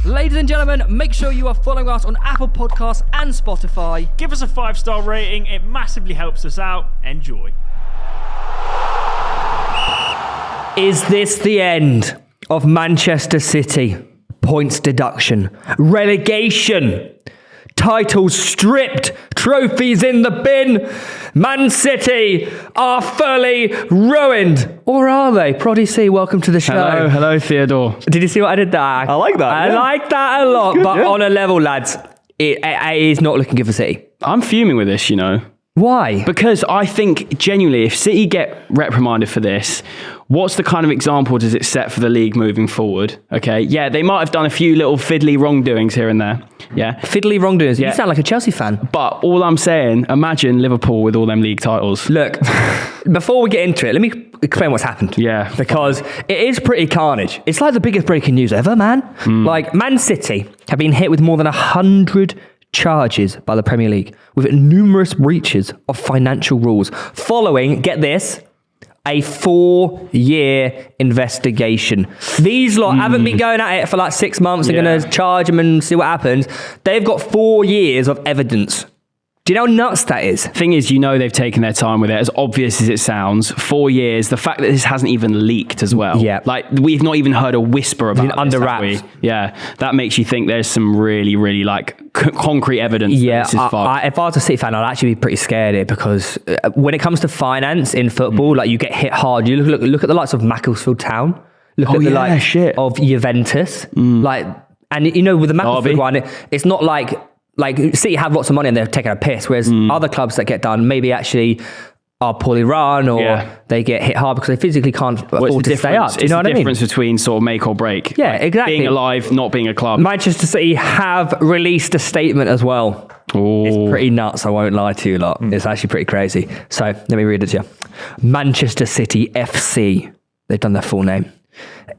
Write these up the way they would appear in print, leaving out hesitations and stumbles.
Ladies and gentlemen, make sure you are following us on Apple Podcasts and Spotify. Give us a 5-star rating. It massively helps us out. Enjoy. Is this the end of Manchester City? Points deduction, relegation, titles stripped, trophies in the bin. Man City are fully ruined. Or are they? Proddy C, welcome to the show. Hello, Theodore. Did you see what I did there? I like that. I like that a lot, Good, but yeah. on a level, lads, it is not looking good for City. I'm fuming with this, Why? because I think genuinely, if City get reprimanded for this, what's the kind of example does it set for the league moving forward? Okay, yeah, they might have done a few little fiddly wrongdoings here and there. Yeah, Fiddly wrongdoers. Yeah. You sound like a Chelsea fan. but all I'm saying, imagine Liverpool with all them league titles. Look, before we get into it, let me explain what's happened. Yeah. Because it is pretty carnage. It's like the biggest breaking news ever, man. Like, Man City have been hit with more than 100 charges by the Premier League with numerous breaches of financial rules following, get this, a 4-year investigation. These lot haven't been going at it for like 6 months. They're going to charge them and see what happens. They've got 4 years of evidence. Do you know how nuts that is? Thing is, they've taken their time with it, as obvious as it sounds. 4 years, the fact that this hasn't even leaked as well. Yeah. Like, we've not even heard a whisper about it. Under wraps. Yeah, that makes you think there's some really, really concrete evidence that this is fucked. If I was a City fan, I'd actually be pretty scared of it because when it comes to finance in football, like you get hit hard. You look at the likes of Macclesfield Town. Look at the likes of Juventus. Like, and with the Macclesfield one, it's not like City have lots of money and they're taking a piss, whereas other clubs that get done maybe actually are poorly run or they get hit hard because they physically can't afford to stay up. Do you know what I mean? It's the difference between sort of make or break. Yeah, exactly. Being alive, not being a club. Manchester City have released a statement as well. Ooh. It's pretty nuts, I won't lie to you lot. It's actually pretty crazy. So let me read it to you. Manchester City FC, they've done their full name,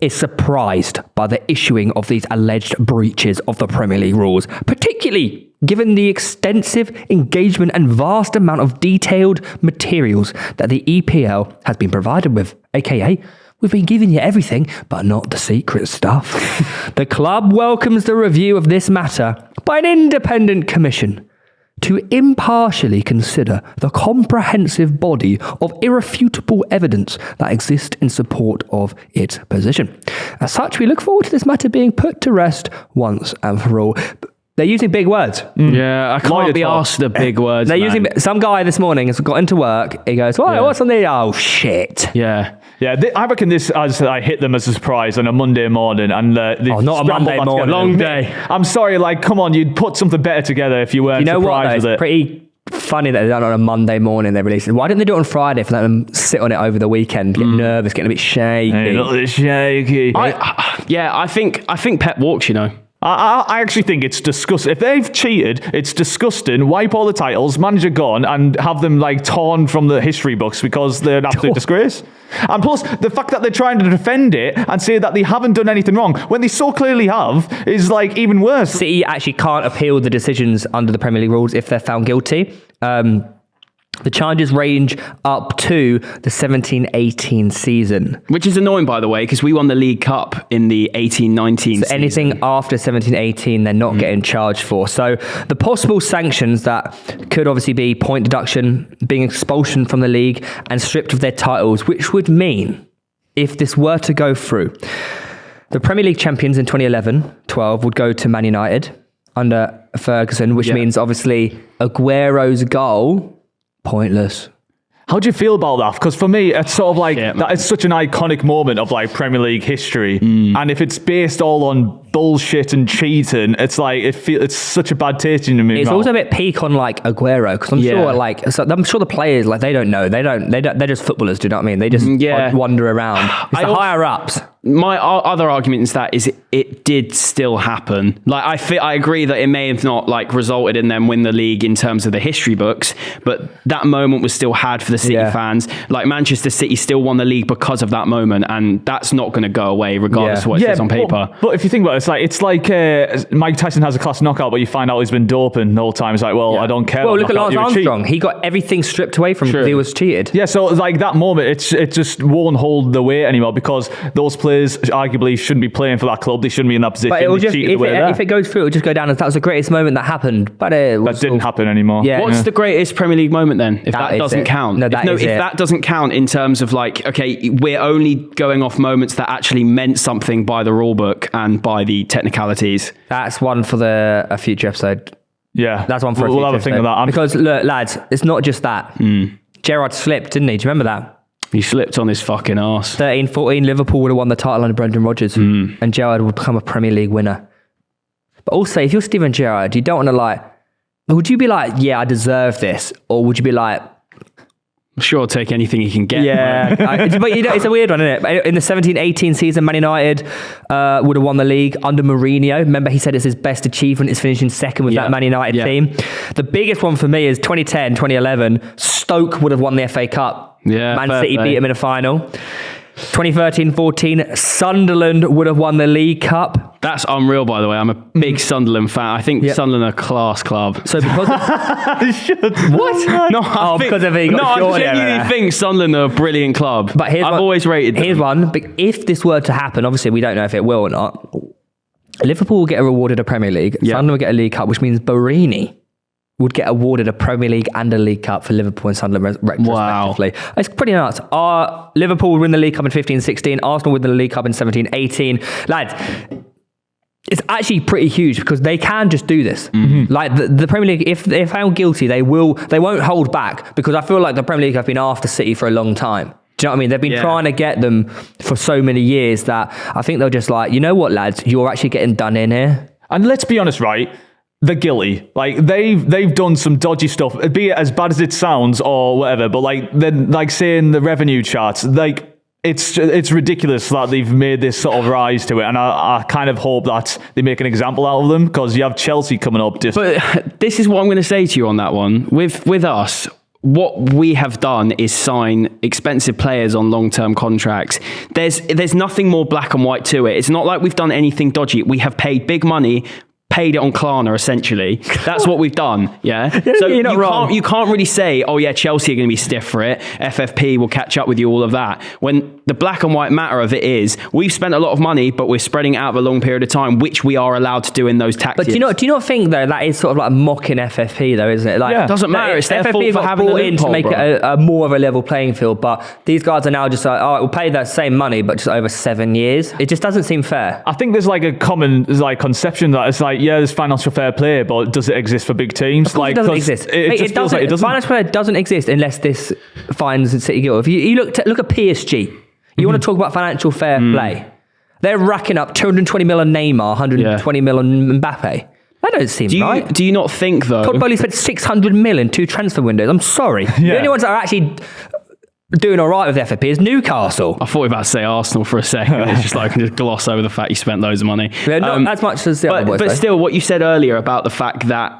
is surprised by the issuing of these alleged breaches of the Premier League rules, particularly given the extensive engagement and vast amount of detailed materials that the EPL has been provided with, aka we've been giving you everything but not the secret stuff. The club welcomes the review of this matter by an independent commission to impartially consider the comprehensive body of irrefutable evidence that exists in support of its position. As such, we look forward to this matter being put to rest once and for all. They're using big words. Yeah, I can't be asked the big words. They're using some guy this morning has got into work. He goes, what's on the... Oh, shit. Yeah. Yeah, I reckon this, as I hit them as a surprise on a Monday morning. And not a Monday morning. Long day. I'm sorry, come on, you'd put something better together if you weren't surprised with it. It's pretty funny that they done it on a Monday morning. They released it. Why didn't they do it on Friday for them to sit on it over the weekend, get nervous, getting a bit shaky? A little bit shaky. I think Pep walks, I actually think it's disgusting. If they've cheated, it's disgusting. Wipe all the titles, manager gone, and have them torn from the history books because they're an absolute disgrace. And plus, the fact that they're trying to defend it and say that they haven't done anything wrong when they so clearly have is even worse. City actually can't appeal the decisions under the Premier League rules if they're found guilty. The charges range up to the 17-18 season. Which is annoying, by the way, because we won the League Cup in the 18-19 season. Anything after 17-18, they're not getting charged for. So the possible sanctions that could obviously be point deduction, being expulsion from the league, and stripped of their titles, which would mean, if this were to go through, the Premier League champions in 2011-12 would go to Man United under Ferguson, which means obviously Aguero's goal... pointless. How do you feel about that? Because for me, it's sort of that is such an iconic moment of Premier League history. And if it's based all on bullshit and cheating, it's such a bad taste in me. It's also a bit peak on Aguero because I'm sure the players they don't know they're just footballers. Do you know what I mean? They just wander around. It's the higher ups. My other argument is that it did still happen. I agree that it may have not resulted in them win the league in terms of the history books, but that moment was still had for the City fans. Manchester City still won the league because of that moment, and that's not going to go away regardless of what it says on paper. But if you think about it, it's like Mike Tyson has a class knockout, but you find out he's been doping the whole time. It's I don't care. Well, look at Lance Armstrong. He got everything stripped away from him because he was cheated. Yeah, so that moment, it just won't hold the weight anymore because those players players arguably shouldn't be playing for that club. They shouldn't be in that position. But it will just, if it goes through, it'll just go down as that was the greatest moment that happened. But that didn't happen anymore. Yeah. What's the greatest Premier League moment then? If that doesn't it. count. No, if that doesn't count in terms of like, okay, we're only going off moments that actually meant something by the rule book and by the technicalities. That's one for a future episode. Yeah. That's one for we'll have a think of that. Because look, lads, it's not just that. Gerrard slipped, didn't he? Do you remember that? He slipped on his fucking arse. 13-14, Liverpool would have won the title under Brendan Rodgers, and Gerrard would become a Premier League winner. But also, if you're Steven Gerrard, you don't want to would you be like, yeah, I deserve this? Or would you be like, I'm sure I'll take anything he can get. yeah. But it's a weird one, isn't it? In the 17-18 season, Man United would have won the league under Mourinho. Remember, he said it's his best achievement is finishing second with that Man United team. The biggest one for me is 2010, 2011, Stoke would have won the FA Cup. Yeah, Man City beat him in a final. 2013-14, Sunderland would have won the League Cup. That's unreal, by the way. I'm a big Sunderland fan. I think Sunderland are a class club. So because what? No, because of it. I genuinely think Sunderland are a brilliant club. But I've always rated them. Here's one. But if this were to happen, obviously we don't know if it will or not. Liverpool will get awarded a Premier League. Sunderland will get a League Cup, which means Borini would get awarded a Premier League and a League Cup for Liverpool and Sunderland retrospectively. Wow. It's pretty nuts. Liverpool would win the League Cup in 15-16. Arsenal would win the League Cup in 17-18. Lads, it's actually pretty huge because they can just do this. Like the Premier League, if they're found guilty, they won't hold back, because I feel like the Premier League have been after City for a long time. Do you know what I mean? They've been trying to get them for so many years that I think they're just like, you know what, lads, you're actually getting done in here. And let's be honest, right? They're guilty. Like they've done some dodgy stuff, be it as bad as it sounds or whatever. But like saying the revenue charts, like it's ridiculous that they've made this sort of rise to it. And I kind of hope that they make an example out of them, because you have Chelsea coming up. But this is what I'm going to say to you on that one. With us, what we have done is sign expensive players on long-term contracts. There's nothing more black and white to it. It's not like we've done anything dodgy. We have paid big money, paid it on Klarna, essentially. That's what we've done, yeah? So you can't really say, oh yeah, Chelsea are going to be stiff for it, FFP will catch up with you, all of that. When the black and white matter of it is, we've spent a lot of money, but we're spreading it out of a long period of time, which we are allowed to do in those tax years. But do you not think, though, that is sort of like mocking FFP, though, isn't it? Like, it doesn't matter. It's their fault for having brought a in to make it a more of a level playing field. But these guys are now just like, all right, we'll pay that same money, but just over 7 years. It just doesn't seem fair. I think there's like a common conception that it's like, yeah, there's financial fair play, but does it exist for big teams? It doesn't exist. It doesn't. Financial fair doesn't exist unless this fines and City guilt. If you look at PSG, you want to talk about financial fair play? They're racking up 220 million on Neymar, 120 million on Mbappe. That don't seem right. Do you not think, though? Todd Bowley spent 600 million 2 transfer windows. I'm sorry. The only ones that are actually doing all right with FFP is Newcastle. I thought you were about to say Arsenal for a second. It's just like I can just gloss over the fact you spent loads of money. Yeah, not as much as the other boys. But still, what you said earlier about the fact that,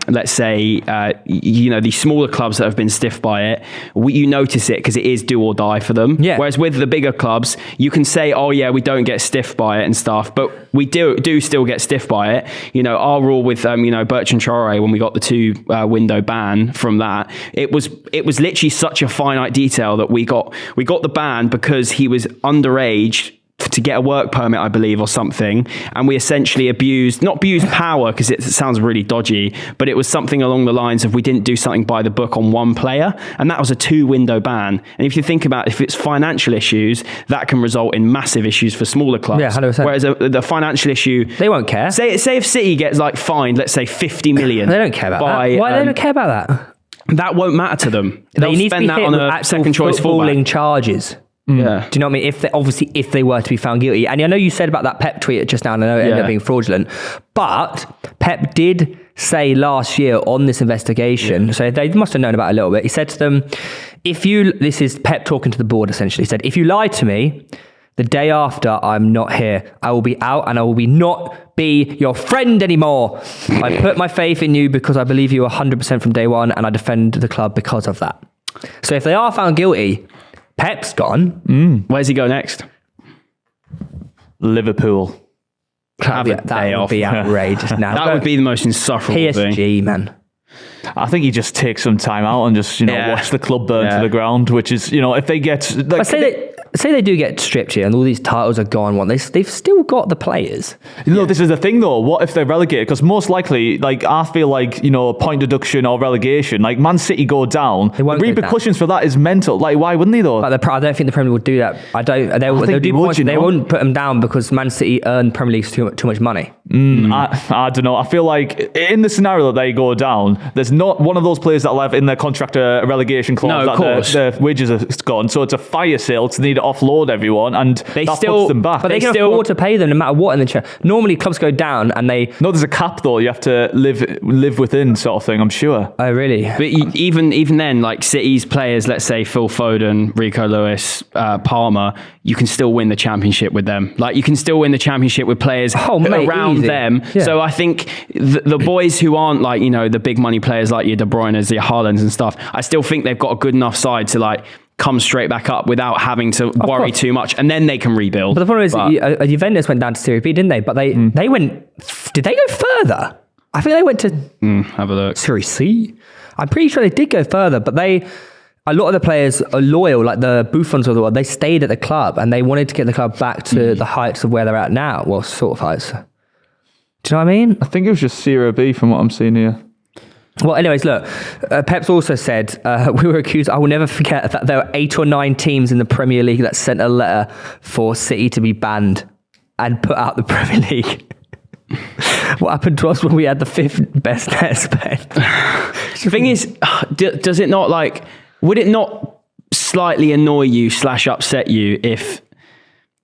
let's say, these smaller clubs that have been stiff by it, you notice it because it is do or die for them. Yeah. Whereas with the bigger clubs, you can say, oh yeah, we don't get stiff by it and stuff, but we do still get stiff by it. You know, our rule with Bertrand Traore, when we got the 2 window ban from that, it was literally such a finite detail that we got the ban because he was underage to get a work permit, I believe, or something, and we essentially not abused power, because it sounds really dodgy, but it was something along the lines of we didn't do something by the book on one player, and that was a 2 window ban. And if you think about if it's financial issues, that can result in massive issues for smaller clubs. Yeah, 100%. Whereas the financial issue, they won't care. Say if City gets fined, let's say 50 million. They don't care about that. Why they don't care about that? That won't matter to them. They need to be that hit on with a second choice footballing charges. Yeah. Do you know what I mean? If they were to be found guilty. And I know you said about that Pep tweet just now, and I know it ended up being fraudulent, but Pep did say last year on this investigation, so they must have known about it a little bit. He said to them, this is Pep talking to the board essentially, he said, if you lie to me, the day after I'm not here, I will be out and I will not be your friend anymore. I put my faith in you because I believe you 100% from day one, and I defend the club because of that. So if they are found guilty, Pep's gone. Where's he go next? Liverpool. That would be outrageous. Now that would be the most insufferable PSG, thing. man. I think you just take some time out and just watch the club burn to the ground. Which is if they get. I say that say they do get stripped here and all these titles are gone, they've still got the players. This is the thing though. What if they're relegated? Because most likely, like, I feel like, point deduction or relegation, like Man City go down, the repercussions for that is mental. Like, why wouldn't they though? But I don't think the Premier League would do that. They wouldn't put them down because Man City earn Premier League too much money. I don't know. I feel like in the scenario that they go down, there's not one of those players that will have in their contract a relegation clause that their wages are gone. So it's a fire sale to need to offload everyone, and that puts them back. But they can afford to pay them no matter what in the normally clubs go down and they... No, there's a cap though. You have to live within sort of thing, I'm sure. Oh, really? But even then, like City's players, let's say Phil Foden, Rico Lewis, Palmer, you can still win the championship with them. Like, you can still win the championship with players around them. Yeah. So I think the boys who aren't like, the big money players like your De Bruyne's, your Haalands and stuff, I still think they've got a good enough side to like come straight back up without having to worry too much, and then they can rebuild. But the problem is, Juventus went down to Serie B, didn't they? But they went... Did they go further? I think they went to... have a look. Serie C? I'm pretty sure they did go further, but a lot of the players are loyal, like the Buffons of the world. They stayed at the club and they wanted to get the club back to the heights of where they're at now. Well, sort of heights. Do you know what I mean? I think it was just Serie B from what I'm seeing here. Well, anyways, look, Pep's also said, we were accused, I will never forget that there were 8 or 9 teams in the Premier League that sent a letter for City to be banned and put out the Premier League. What happened to us when we had the 5th best net spend? The thing is, does it not would it not slightly annoy you / upset you if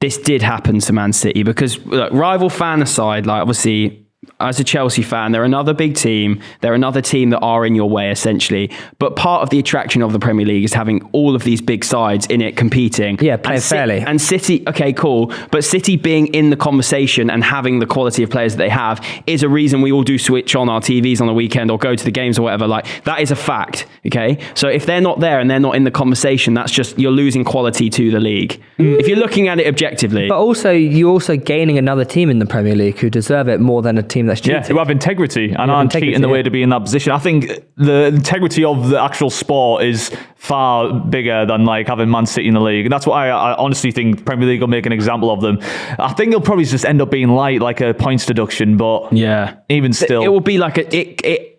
this did happen to Man City? Because look, rival fan aside, like obviously as a Chelsea fan, they're another big team. They're another team that are in your way, essentially. But part of the attraction of the Premier League is having all of these big sides in it competing. Yeah, playing fairly. And City, okay, cool. But City being in the conversation and having the quality of players that they have is a reason we all do switch on our TVs on the weekend or go to the games or whatever. Like, that is a fact, okay? So if they're not there and they're not in the conversation, that's just, you're losing quality to the league. If you're looking at it objectively. But also, you're also gaining another team in the Premier League who deserve it more than a team that's cheating. Yeah, who have integrity and aren't cheating the way to be in that position. I think the integrity of the actual sport is far bigger than like having Man City in the league. And that's why I honestly think Premier League will make an example of them. I think it'll probably just end up being like a points deduction, but yeah, even still. It will be like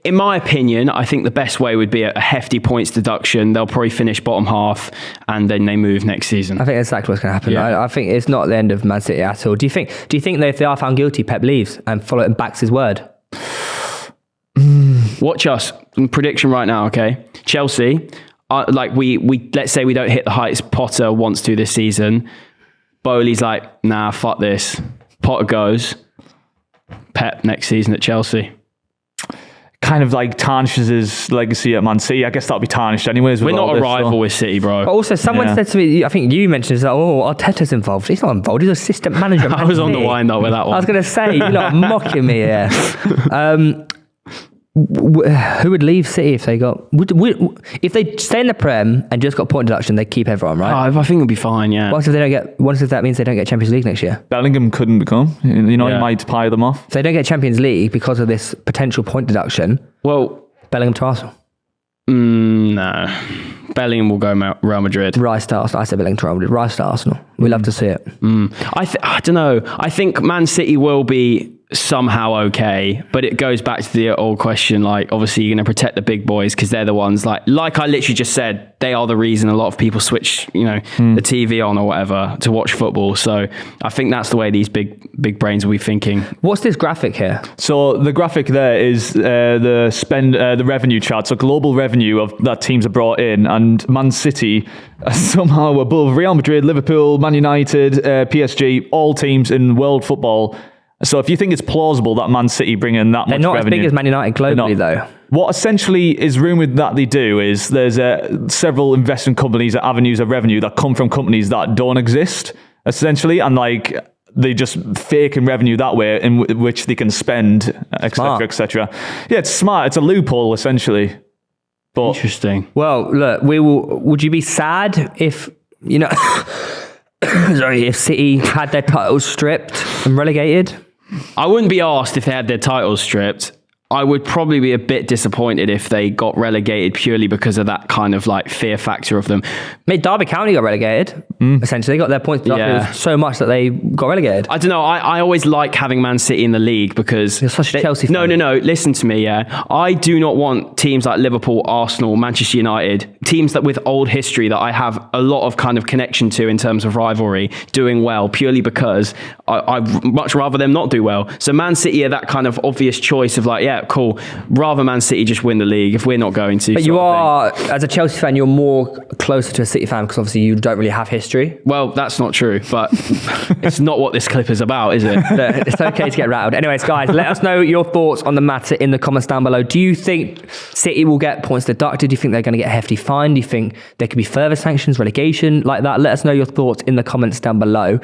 in my opinion, I think the best way would be a hefty points deduction. They'll probably finish bottom half and then they move next season. I think that's exactly what's going to happen. Yeah. I think it's not the end of Man City at all. Do you think that if they are found guilty, Pep leaves and backs his word? Watch us. Prediction right now, okay? Chelsea, we let's say we don't hit the heights Potter wants to this season. Bowley's like, nah, fuck this. Potter goes. Pep next season at Chelsea. Kind of like tarnishes his legacy at Man City. I guess that'll be tarnished anyways. We're not a rival with City, bro. But also, someone said to me, I think you mentioned, is that, Arteta's involved. He's not involved. He's assistant manager. I was on the wind up with that one. I was going to say, you're not mocking me here. Who would leave City if they got... if they stay in the Prem and just got point deduction, they keep everyone, right? I think it'll be fine, yeah. What if that means they don't get Champions League next year? Bellingham couldn't become. He might pie them off. If they don't get Champions League because of this potential point deduction, well, Bellingham to Arsenal. No. Bellingham will go Real Madrid. Rice to Arsenal. I said Bellingham to Real Madrid. Rice to Arsenal. We love to see it. I don't know. I think Man City will be somehow okay, but it goes back to the old question, like obviously you're going to protect the big boys because they're the ones like I literally just said, they are the reason a lot of people switch the TV on or whatever to watch football. So I think that's the way these big brains will be thinking. What's this graphic here? So the graphic there is the revenue chart, so global revenue that teams are brought in, and Man City are somehow above Real Madrid, Liverpool, Man United, PSG, all teams in world football. So if you think it's plausible that Man City bring in that much revenue... They're not as big as Man United globally, though. What essentially is rumoured that they do is there's several investment companies, avenues of revenue that come from companies that don't exist, essentially, and they just fake in revenue that way in which they can spend, etc., etc. Yeah, it's smart. It's a loophole, essentially. But, interesting. Well, look, would you be sad if, if City had their titles stripped and relegated? I wouldn't be asked if they had their titles stripped. I would probably be a bit disappointed if they got relegated purely because of that kind of like fear factor of them. Mate, Derby County got relegated. Essentially, they got their points deducted so much that they got relegated. I don't know. I always like having Man City in the league because You're such a Chelsea fan. No. Listen to me. Yeah, I do not want teams like Liverpool, Arsenal, Manchester United, teams that with old history that I have a lot of kind of connection to in terms of rivalry, doing well purely because I'd much rather them not do well. So Man City are that kind of obvious choice of like, yeah, cool. Rather Man City just win the league if we're not going to. But you are, as a Chelsea fan, you're more closer to a City fan because obviously you don't really have history. Well, that's not true, but it's not what this clip is about, is it? It's okay to get rattled. Anyways, guys, let us know your thoughts on the matter in the comments down below. Do you think City will get points deducted? Do you think they're going to get a hefty fine? Do you think there could be further sanctions, relegation like that? Let us know your thoughts in the comments down below.